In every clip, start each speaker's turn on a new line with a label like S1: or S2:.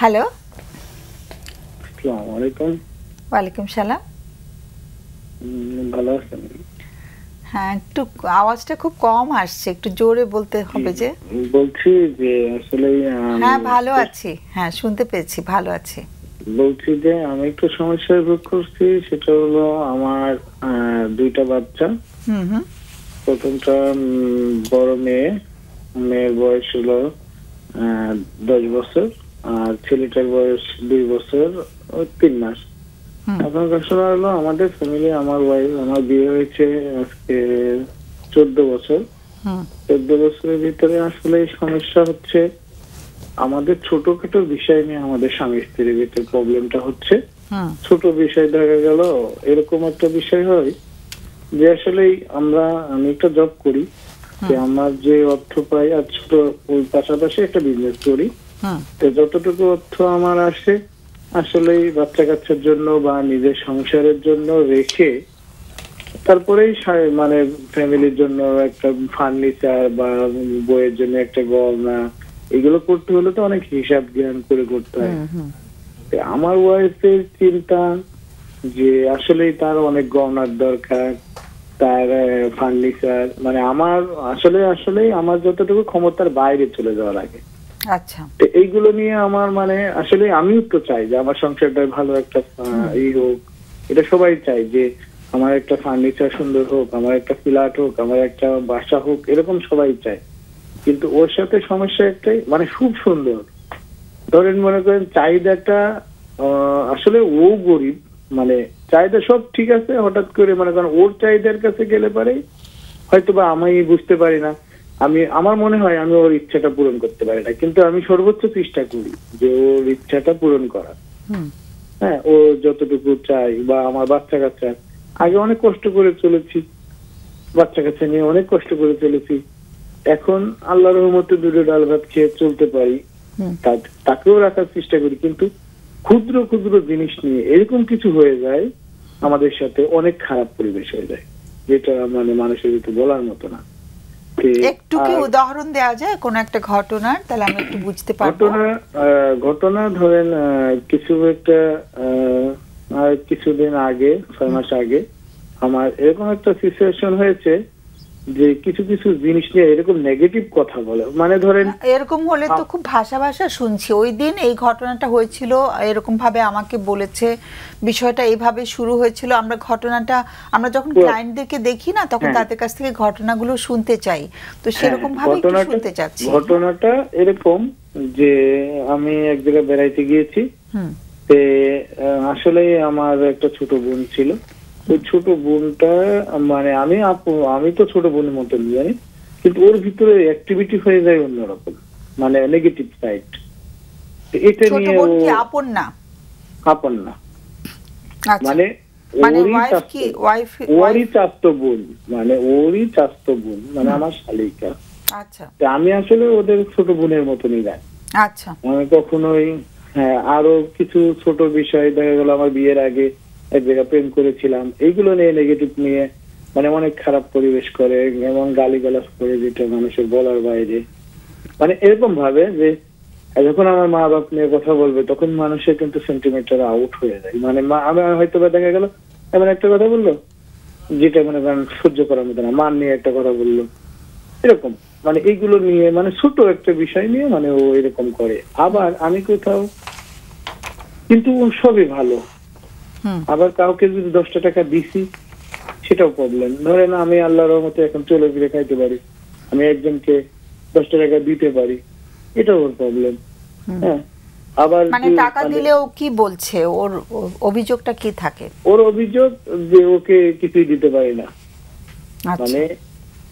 S1: Hello.
S2: আসসালামু আলাইকুম।
S1: ওয়ালাইকুম সালাম।
S2: ভালো আছেন?
S1: হ্যাঁ, একটু আওয়াজটা খুব কম আসছে, একটু জোরে বলতে হবে যে।
S2: বলছি যে আসলে
S1: হ্যাঁ, ভালো আছি। হ্যাঁ, শুনতে পেয়েছি, ভালো আছি।
S2: বলছি যে আমি একটু সমস্যায় ভোগ করছি, সেটা হলো আমার দুইটা বাচ্চা।
S1: হুম হুম।
S2: প্রথমটা বড় মেয়ে, মেয়ের বয়স হলো 10 বছর, আর ছেলেটার বয়স 2 বছর 3 মাস। এখন আসলে হলো আমাদের ফ্যামিলি, আমার ওয়াইফ, আমার বিয়ে হয়েছে আজকে 14 বছর। 14 বছরের ভিতরে আসলে সমস্যা হচ্ছে আমাদের ছোটখাটো বিষয় নিয়ে আমাদের স্বামী স্ত্রীর ভিতরে প্রবলেমটা হচ্ছে। ছোট বিষয় দেখা গেল এরকম একটা বিষয় হয় যে আসলে আমি একটা জব করি, যে আমার যে অর্থ পাই আর ছোট ওই পাশাপাশি একটা বিজনেস করি, তো যতটুকু অর্থ আমার আসে আসলে বাচ্চা কাচ্চার জন্য বা নিজের সংসারের জন্য রেখে তারপরেই মানে ফ্যামিলির জন্য একটা ফার্নিচার বা বইয়ের জন্য একটা গহনা, এগুলো করতে হলে তো অনেক হিসাব জ্ঞান করে করতে হয়। আমার ওয়াইফের চিন্তা যে আসলেই তার অনেক গহনার দরকার, তার ফার্নিচার, মানে আমার আসলে আমার যতটুকু ক্ষমতার বাইরে চলে যাওয়া লাগে।
S1: আচ্ছা।
S2: তো এইগুলো নিয়ে আমার মানে আসলে আমিও তো চাই যে আমার সংসারটা ভালো একটা হোক, এটা সবাই চাই যে আমার একটা ফার্নিচার সুন্দর হোক, আমার একটা ফ্ল্যাট হোক, আমার একটা বাসা হোক, এরকম সবাই চায়। কিন্তু ওর সাথে সমস্যা একটাই, মানে খুব সুন্দর, ধরেন মনে করেন চাহিদাটা আসলে ও গরিব, মানে চাহিদা সব ঠিক আছে, হঠাৎ করে মনে করেন ওর চাহিদার কাছে গেলে পারে হয়তো বা আমি বুঝতে পারি না, আমার মনে হয় আমি ওর ইচ্ছাটা পূরণ করতে পারি না, কিন্তু আমি সর্বোচ্চ চেষ্টা করি যে ওর ইচ্ছাটা পূরণ করা। হ্যাঁ, ও যতটুকু চাই, বা আমার বাচ্চা কাচ্চা, আগে অনেক কষ্ট করে চলেছি, বাচ্চা কাচ্চা নিয়ে অনেক কষ্ট করে চলেছি, এখন আল্লাহর রহমতে দুটো ডাল ভাত খেয়ে চলতে পারি, তাকেও রাখার চেষ্টা করি। কিন্তু ক্ষুদ্র ক্ষুদ্র জিনিস নিয়ে এরকম কিছু হয়ে যায় আমাদের সাথে, অনেক খারাপ পরিবেশ হয়ে যায়, যেটা মানে মানুষের একটু বলার মতো না।
S1: একটু কি উদাহরণ দেওয়া যায় কোন একটা ঘটনার, তাহলে আমি একটু বুঝতে পারবো।
S2: ঘটনা ধরেন কিছু একটা কিছুদিন আগে, 6 মাস আগে আমার এরকম একটা সিচুয়েশন হয়েছে যে কিছু কিছু জিনিস নিয়ে এরকম নেগেটিভ কথা বলে, মানে ধরেন
S1: এরকম হলে তো খুব ভাষা ভাষা শুনছি। ওই দিন এই ঘটনাটা হয়েছিল, এরকম ভাবে আমাকে বলেছে, বিষয়টা এইভাবে শুরু হয়েছিল। আমরা যখন ক্লায়েন্টদেরকে দেখি না, তখন তাদের কাছ থেকে ঘটনাগুলো শুনতে চাই, তো সেরকম ভাবে একটু শুনতে চাচ্ছি।
S2: ঘটনাটা এরকম যে আমি এক জায়গায় বেড়াইতে গিয়েছি, আসলে আমার একটা ছোট বোন ছিল। ওই ছোট বোনটা মানে আমি তো ছোট বোনের মতন জানি, কিন্তু ওর ভিতরে অ্যাক্টিভিটি হয়ে যায় অন্যরকম, মানে নেগেটিভ সাইড। এটা নিয়ে
S1: আপন না,
S2: মানে ওরই চাস্তো বোন, মানে আমার শালিকা।
S1: আচ্ছা,
S2: আমি আসলে ওদের ছোট বোনের মতনই জানি।
S1: আচ্ছা,
S2: আমি কখনোই আরো কিছু ছোট বিষয় দেখা গেল, আমার বিয়ের আগে এক জায়গায় প্রেম করেছিলাম, এইগুলো নিয়ে নেগেটিভ নিয়ে মানে অনেক খারাপ পরিবেশ করে এবং গালিগালাজ করে, যেটা মানুষের বলার বাইরে। মানে এরকম ভাবে যে যখন আমার মা বাপ নিয়ে কথা বলবে তখন মানুষের কিন্তু সেন্টিমেন্টাল আউট হয়ে যায়। মানে আমি হয়তো দেখা গেল এমন একটা কথা বললো যেটা মনে করেন সহ্য করার মতো না, মান নিয়ে একটা কথা বললো, এরকম মানে এইগুলো নিয়ে, মানে ছোট একটা বিষয় নিয়ে মানে ও এরকম করে। আবার আমি কোথাও, কিন্তু সবই ভালো, আবার কাউকে যদি 10টা টাকা দিছি সেটাও প্রবলেম। ধরেন আমি আল্লাহর রহমতে এখন চলে ফিরে খাইতে পারি, আমি একজনকে 10টা টাকা দিতে পারি, এটাও ওর প্রবলেম। হ্যাঁ, আবার
S1: মানে টাকা দিলেও কি বলছে, ওর অভিযোগটা কি থাকে?
S2: ওর অভিযোগ যে ওকে কিছুই দিতে পারি না, মানে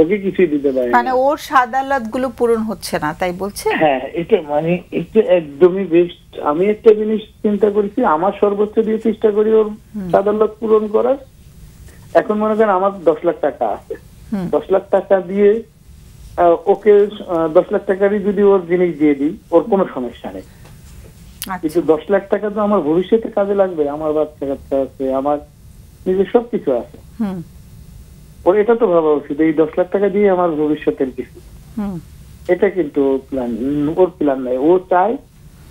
S2: ওকে কিছুই দিতে পারি না,
S1: মানে ওর সাদালাত গুলো পূরণ হচ্ছে না, তাই বলছে।
S2: হ্যাঁ, এটা মানে এটা একদমই বেস্ট। আমি একটা জিনিস চিন্তা করেছি, আমার সর্বোচ্চ দিয়ে চেষ্টা করি ওর সাদালাত পূরণ করার। এখন মনে করেন আমার 10 লাখ টাকা আছে, 10 লাখ টাকা দিয়ে ওকে 10 লাখ টাকারই যদি ওর জিনিস দিয়ে দিই, ওর কোনো সমস্যা নেই। কিন্তু 10 লাখ টাকা তো আমার ভবিষ্যতে কাজে লাগবে, আমার বাচ্চা কাচ্চা আছে, আমার নিজের সবকিছু আছে, ওর এটা তো ভাবা উচিত এই 10 লাখ টাকা দিয়ে আমার ভবিষ্যতের কিছু। এটা কিন্তু ওর প্ল্যান নাই। ও চায়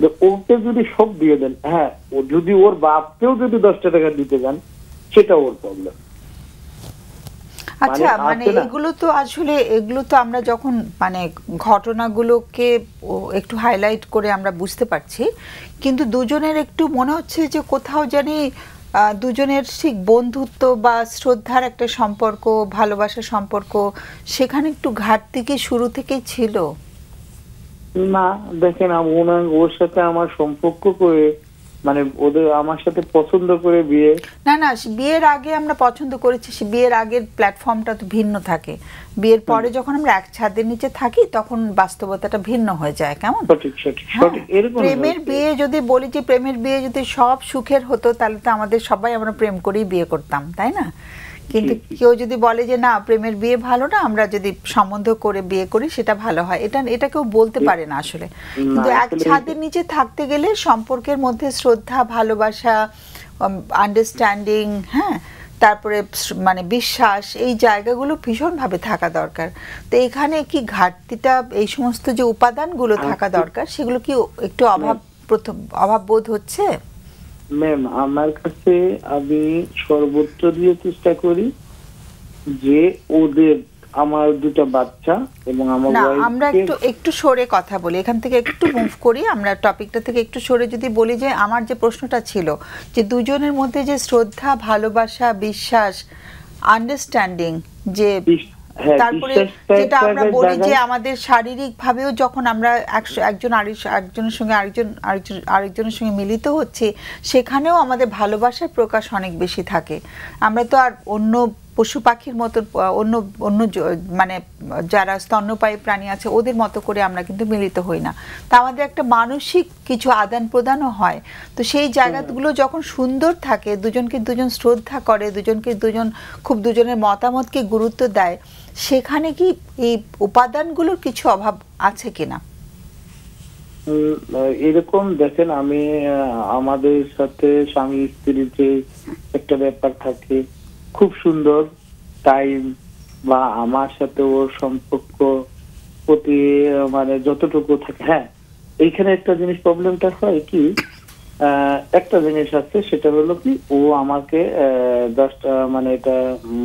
S2: যে ওকে যদি সব দিয়ে দেন, হ্যাঁ, ও যদি ওর বাপকেও যদি 10টা টাকা দিতে যান, সেটা ওর প্রবলেম।
S1: আচ্ছা, মানে এগুলো তো আসলে এগুলো তো আমরা যখন মানে ঘটনাগুলোকে একটু হাইলাইট করে আমরা বুঝতে পারছি, কিন্তু দুজনের একটু মনে হচ্ছে যে কোথাও জানি দুজনের ঠিক বন্ধুত্ব বা শ্রদ্ধার একটা সম্পর্ক, ভালোবাসার সম্পর্ক, সেখানে একটু ঘাটতি কি শুরু থেকেই ছিল?
S2: না, দেখেন, ওর সাথে আমার সম্পর্ক করে, মানে ওদের আমার সাথে পছন্দ করে বিয়ে।
S1: না না, বিয়ের আগে আমরা পছন্দ করেছি, বিয়ের আগের প্ল্যাটফর্মটা তো ভিন্ন থাকে। বিয়ের পরে যখন আমরা এক ছাদের নিচে থাকি তখন বাস্তবতাটা ভিন্ন হয়ে যায়, কেমন? প্রেমের বিয়ে যদি বলি যে প্রেমের বিয়ে যদি সব সুখের হতো তাহলে তো আমাদের সবাই আমরা প্রেম করেই বিয়ে করতাম, তাই না? কিন্তু কেউ যদি বলে যে না, প্রেমের বিয়ে ভালো না, আমরা যদি সম্বন্ধ করে বিয়ে করি সেটা ভালো হয়, এটা কেউ বলতে পারে না আসলে। কিন্তু এক ছাদের নিচে থাকতে গেলে সম্পর্কের মধ্যে শ্রদ্ধা, ভালোবাসা, আন্ডারস্ট্যান্ডিং, হ্যাঁ, তারপরে মানে বিশ্বাস, এই জায়গাগুলো ভীষণভাবে থাকা দরকার। তো এখানে কি ঘাটতিটা, এই সমস্ত যে উপাদানগুলো থাকা দরকার সেগুলো কি একটু অভাব বোধ হচ্ছে?
S2: ম্যাম, আমার কাছে আমি সর্বোচ্চ দিয়ে চেষ্টা করি যে ওদের, আমার দুটো বাচ্চা এবং আমার ওয়াইফ,
S1: আমরা একটু সরে কথা বলি, এখান থেকে একটু মুভ করি, আমরা টপিকটা থেকে একটু সরে যদি বলি যে আমার যে প্রশ্নটা ছিল যে দুজনের মধ্যে যে শ্রদ্ধা, ভালোবাসা, বিশ্বাস, আন্ডারস্ট্যান্ডিং, যে তারপরে যেটা আমরা বলি যে আমাদের শারীরিক ভাবেও যখন আমরা একজনের সঙ্গে আরেকজনের সঙ্গে মিলিত হচ্ছে, সেখানেও আমাদের ভালোবাসার প্রকাশ অনেক বেশি থাকে। আমরা তো আর অন্য পশু পাখির মতো, অন্য মানে যারা স্তন্যপায়ী প্রাণী আছে ওদের মতো করে আমরা কিন্তু মিলিত হই না। তা আমাদের একটা মানসিক কিছু আদান প্রদানও হয়। তো সেই জায়গাগুলো যখন সুন্দর থাকে, দুজনকে দুজন শ্রদ্ধা করে, দুজনকে দুজন খুব দুজনের মতামতকে গুরুত্ব দেয়, সেখানে কি এই উপাদানগুলোর কিছু অভাব আছে কিনা?
S2: এরকম দেখেন, আমি আমাদের সাথে স্বামী স্ত্রীর যে একটা ব্যাপার থাকে, খুব সুন্দর টাইম, বা আমার সাথে ওর সম্পর্ক প্রতি মানে যতটুকু থাকে, হ্যাঁ, এইখানে একটা জিনিস প্রবলেমটা হয় কি, একটা জিনিস আছে, সেটা হলো কি, ও আমাকে জাস্ট মানে এটা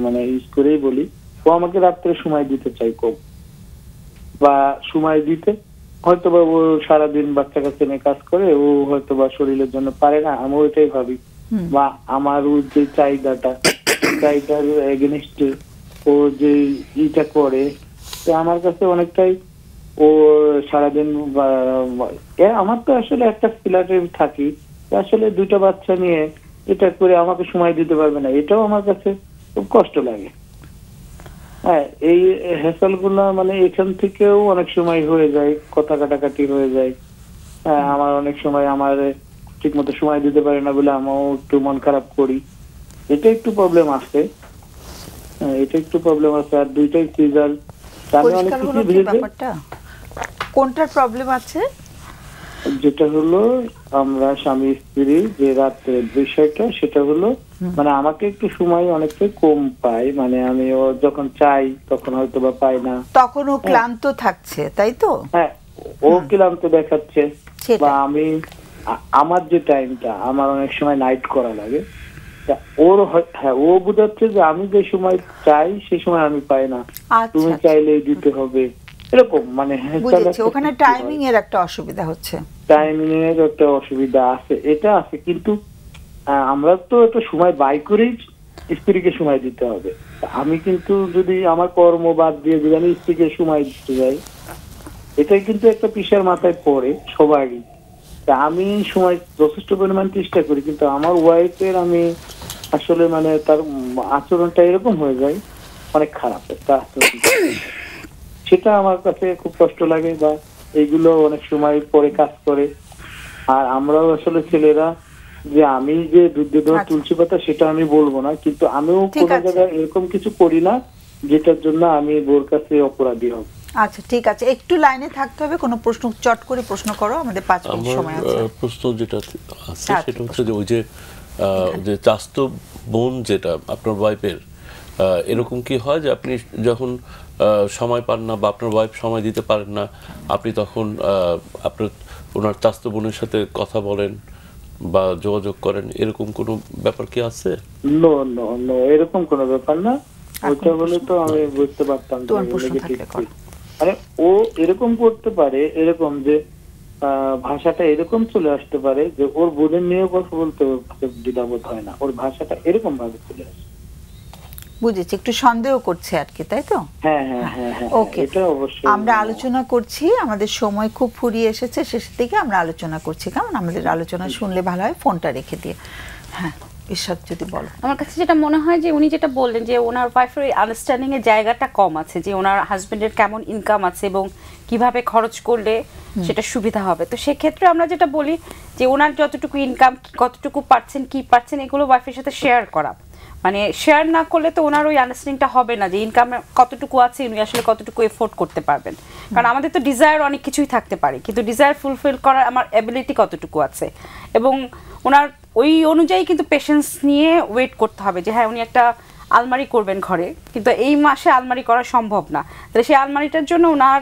S2: মানে ইউজ করেই বলি, ও আমাকে রাত্রে সময় দিতে চাই কম, বা সময় দিতে হয়তো বা ও সারাদিন বাচ্চা কাছে নিয়ে কাজ করে, ও হয়তো বা শরীরের জন্য পারে না, আমি ওইটাই ভাবি, বা আমার ওই যে চাহিদাটার এগেনস্টে ও যে ইটা করে, আমার কাছে অনেকটাই ও সারাদিন, আমার তো আসলে একটা ফ্ল্যাটে থাকি, আসলে দুটো বাচ্চা নিয়ে এটা করে আমাকে সময় দিতে পারবে না, এটাও আমার কাছে খুব কষ্ট লাগে। হ্যাঁ, এই হ্যাসেল গুলা মানে এখান থেকেও অনেক সময় হয়ে যায়, কথা কাটাকাটি হয়ে যায়। হ্যাঁ, আমার অনেক সময় আমার ঠিক মতো সময় দিতে পারে না বলে আমিও একটু মন খারাপ করি, এটা একটু প্রবলেম আছে। এটা একটু প্রবলেম আছে। আর দুইটাই সিজার, আমি অনেক কিছু ভেবেছি।
S1: কোনটার প্রবলেম আছে?
S2: যেটা হলো আমরা স্বামী স্ত্রী যে রাতের বিষয়টা, সেটা হলো মানে আমাকে একটু সময় অনেকটাই কম পাই, মানে আমি ও যখন চাই তখন হয়তো বা পাই না,
S1: তখন ও ক্লান্ত থাকছে, তাই তো?
S2: হ্যাঁ, ও ক্লান্ত দেখাচ্ছে, বা আমি আমার যে টাইমটা, আমার অনেক সময় নাইট করা লাগে, ওর হ্যাঁ, ও বুঝাচ্ছে যে আমি যে সময় চাই সে সময় আমি পাই না, তুমি চাইলেই দিতে হবে, এরকম মানে
S1: ওখানে টাইমিং এর একটা অসুবিধা হচ্ছে,
S2: টাইমিং এর একটা অসুবিধা আছে, এটা আছে। কিন্তু আমরা তো একটা সময় বাই করেই স্ত্রীকে সময় দিতে হবে। আমি কিন্তু যদি আমার কর্ম বাদ দিয়ে যদি আমি স্ত্রীকে সময় দিতে যাই, এটাই কিন্তু একটা পিসার মাথায় পড়ে সবারই। আমি সময় যথেষ্ট পরিমাণ চেষ্টা করি, কিন্তু আমার ওয়াইফের আমি আসলে মানে তার আচরণটা এরকম হয়ে যায়, অনেক খারাপ একটা আচরণ, সেটা আমার কাছে খুব কষ্ট লাগে, বা এইগুলো অনেক সময় পরে কাজ করে। আর আমরাও আসলে ছেলেরা, যে আমি যে দুধ তুলসী পাতা সেটা আমি বলবো না, কিন্তু আমিও কোনো জায়গায় এরকম কিছু করি না যেটার জন্য আমি বোর কাছে অপরাধী হব।
S1: আচ্ছা, ঠিক আছে, একটু লাইনে থাকতে হবে, কোনো প্রশ্ন চট করে প্রশ্ন করো, আমাদের 5 মিনিট সময় আছে।
S3: প্রশ্ন যেটা আছে সেটা হচ্ছে যে ওই যে চাস্তো বোন যেটা আপনার ওয়াইফের, এরকম কি হয় যে আপনি যখন সময় পান না বা আপনার ওয়াইফ সময় দিতে পারেন না, আপনি তখন আপনার ওনার চাচাতো বোনের সাথে কথা বলেন বা যোগাযোগ করেন, এরকম কোনো ব্যাপার কি আছে?
S2: নো নো নো, এরকম কোনো ব্যাপার না। ওইটা বলে তো আমি বুঝতে পারতাম যে আরে ও এরকম করতে পারে, এরকম যে ভাষাটা এরকম চলে আসতে পারে যে ওর বোনের নিয়ে কথা বলতে দ্বিধাবোধ হয় না, ওর ভাষাটা এরকম ভাবে চলে আসে।
S1: বুঝেছি, একটু সন্দেহ করছে আর কি, তাই তো?
S2: হ্যাঁ হ্যাঁ হ্যাঁ হ্যাঁ,
S1: ওকে,
S2: এটা অবশ্যই
S1: আমরা আলোচনা করছি, আমাদের সময় খুব ফুরিয়ে এসেছে, শেষের দিকে আমরা আলোচনা করছি, কেমন? আমাদের আলোচনা শুনলে ভালো হয়, ফোনটা রেখে দিয়ে। হ্যাঁ ঈশ্বর যদি বলো।
S4: আমার কাছে যেটা মনে হয় যে উনি যেটা বললেন যে ওনার ওয়াইফের আন্ডারস্ট্যান্ডিং এর জায়গাটা কম আছে, যে ওনার হাজবেন্ডের কেমন ইনকাম আছে এবং কিভাবে খরচ করলে সেটা সুবিধা হবে। তো সেক্ষেত্রে আমরা যেটা বলি যে ওনার যতটুকু ইনকাম, কতটুকু পাচ্ছেন, কি পাচ্ছেন, এগুলো ওয়াইফের সাথে শেয়ার করা। মানে শেয়ার না করলে তো ওনার ওই আন্ডারস্ট্যান্ডিংটা হবে না যে ইনকাম কতটুকু আছে, উনি আসলে কতটুকু এফোর্ড করতে পারবেন। কারণ আমাদের তো ডিজায়ার অনেক কিছুই থাকতে পারে, কিন্তু ডিজায়ার ফুলফিল করার আমার অ্যাবিলিটি কতটুকু আছে, এবং ওনার ওই অনুযায়ী কিন্তু পেশেন্স নিয়ে ওয়েট করতে হবে যে হ্যাঁ উনি একটা আলমারি করবেন ঘরে, কিন্তু এই মাসে আলমারি করা সম্ভব না, তাহলে সেই আলমারিটার জন্য ওনার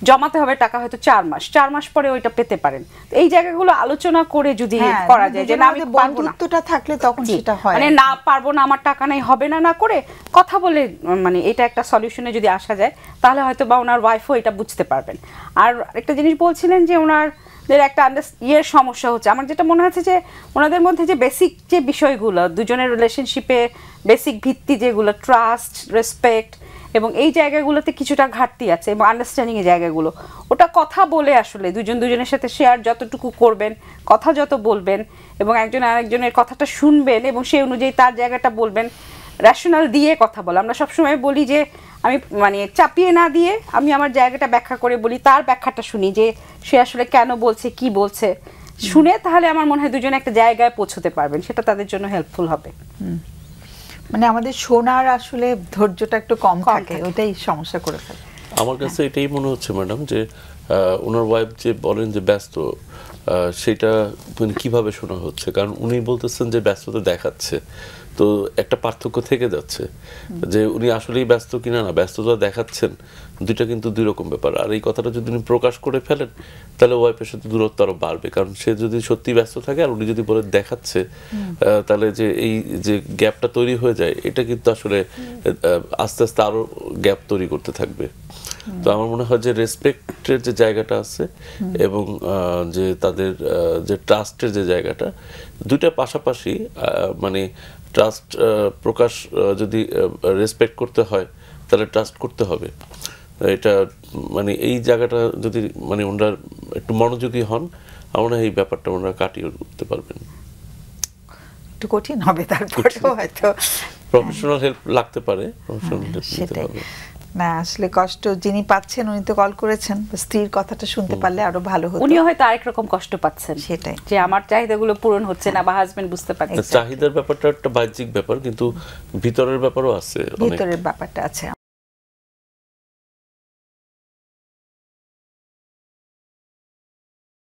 S4: জমাতে হবে টাকা হয়তো 4 মাস পরে ওইটা পেতে পারেন। এই জায়গাগুলো আলোচনা করে যদি করা যায় যে না আমি
S1: বন্ধুত্বটা থাকলে তখন সেটা হয়,
S4: মানে না পারবো না, আমার টাকা নাই, হবে না, না করে কথা বলে মানে এটা একটা সলিউশনে যদি আসা যায় তাহলে হয়তো বা ওনার ওয়াইফও এটা বুঝতে পারবেন। আর একটা জিনিস বলছিলেন যে ওনার একটা সমস্যা হচ্ছে, আমার যেটা মনে হচ্ছে যে ওনাদের মধ্যে যে বেসিক যে বিষয়গুলো দুজনের রিলেশনশিপে বেসিক ভিত্তি যেগুলো ট্রাস্ট, রেসপেক্ট এবং এই জায়গাগুলোতে কিছুটা ঘাটতি আছে, এবং আন্ডারস্ট্যান্ডিং এর জায়গাগুলো ওটা কথা বলে আসলে দুজনের সাথে শেয়ার যতটুকু করবেন, কথা যত বলবেন এবং একজন আরেকজনের কথাটা শুনবেন এবং সেই অনুযায়ী তার জায়গাটা বলবেন, রেশনাল দিয়ে কথা বলা। আমরা সবসময় বলি যে আমি মানে চাপিয়ে না দিয়ে আমি আমার জায়গাটা ব্যাখ্যা করে বলি, তার ব্যাখ্যাটা শুনি যে সে আসলে কেন বলছে, কি বলছে, শুনে তাহলে আমার মনে হয় দুজনে একটা জায়গায় পৌঁছতে পারবেন, সেটা তাদের জন্য হেল্পফুল হবে।
S1: মানে আমাদের শোনার আসলে ধৈর্যটা একটু কম থাকে, ওটাই সমস্যা করে ফেলে।
S3: আমার কাছে এটাই মনে হচ্ছে ম্যাডাম যে ওনার ওয়াইফ যে বলেন যে ব্যস্ত, সেটা মানে কিভাবে শোনা হচ্ছে, কারণ উনি বলতেছেন যে ব্যস্ততা দেখাচ্ছে, তো একটা পার্থক্য থেকে যাচ্ছে যে উনি আসলেই ব্যস্ত কিনা না ব্যস্ততা দেখাচ্ছেন, দুইটা কিন্তু দুই রকম ব্যাপার। আর এই কথাটা যদি উনি প্রকাশ করে ফেলেন তাহলে ওয়াইফের সাথে দূরত্ব আরো বাড়বে, কারণ সে যদি সত্যি ব্যস্ত থাকে আর উনি যদি বলে দেখাচ্ছে, তাহলে যে এই যে গ্যাপটা তৈরি হয়ে যায়, এটা কিন্তু আসলে আস্তে আস্তে আরো গ্যাপ তৈরি করতে থাকবে। তো আমার মনে হয় যে রেসপেক্টের যে জায়গাটা আছে এবং যে তাদের যে ট্রাস্টের যে জায়গাটা, দুইটা পাশাপাশি, মানে ট্রাস্ট প্রকাশ যদি রেসপেক্ট করতে হয় তাহলে ট্রাস্ট করতে হবে। এটা মানে এই জায়গাটা যদি মানে ওনারা একটু মনোযোগী হন, আমরা এই ব্যাপারটা ওনারা কাটিয়ে উঠতে পারবেন।
S1: একটু কঠিন হবে, তারপরেও হয়তো
S3: প্রফেশনাল হেল্প লাগতে পারে, প্রফেশনাল হেল্প নিতে হবে।
S1: না আসলে কষ্ট যিনি পাচ্ছেন, উনি তো কল করেছেন, স্ত্রীর কথাটা শুনতে পারলে আরো ভালো হতো।
S4: উনি হয়তো আরেক রকম কষ্ট পাচ্ছেন,
S1: সেটাই
S4: যে আমার চাহিদাগুলো পূরণ হচ্ছে না, বা হাজবেন্ড বুঝতে পারছে।
S3: চাহিদার ব্যাপারটা একটা বাহ্যিক ব্যাপার, কিন্তু ভিতরের ব্যাপারও আছে,
S1: ভিতরের ব্যাপারটা আছে।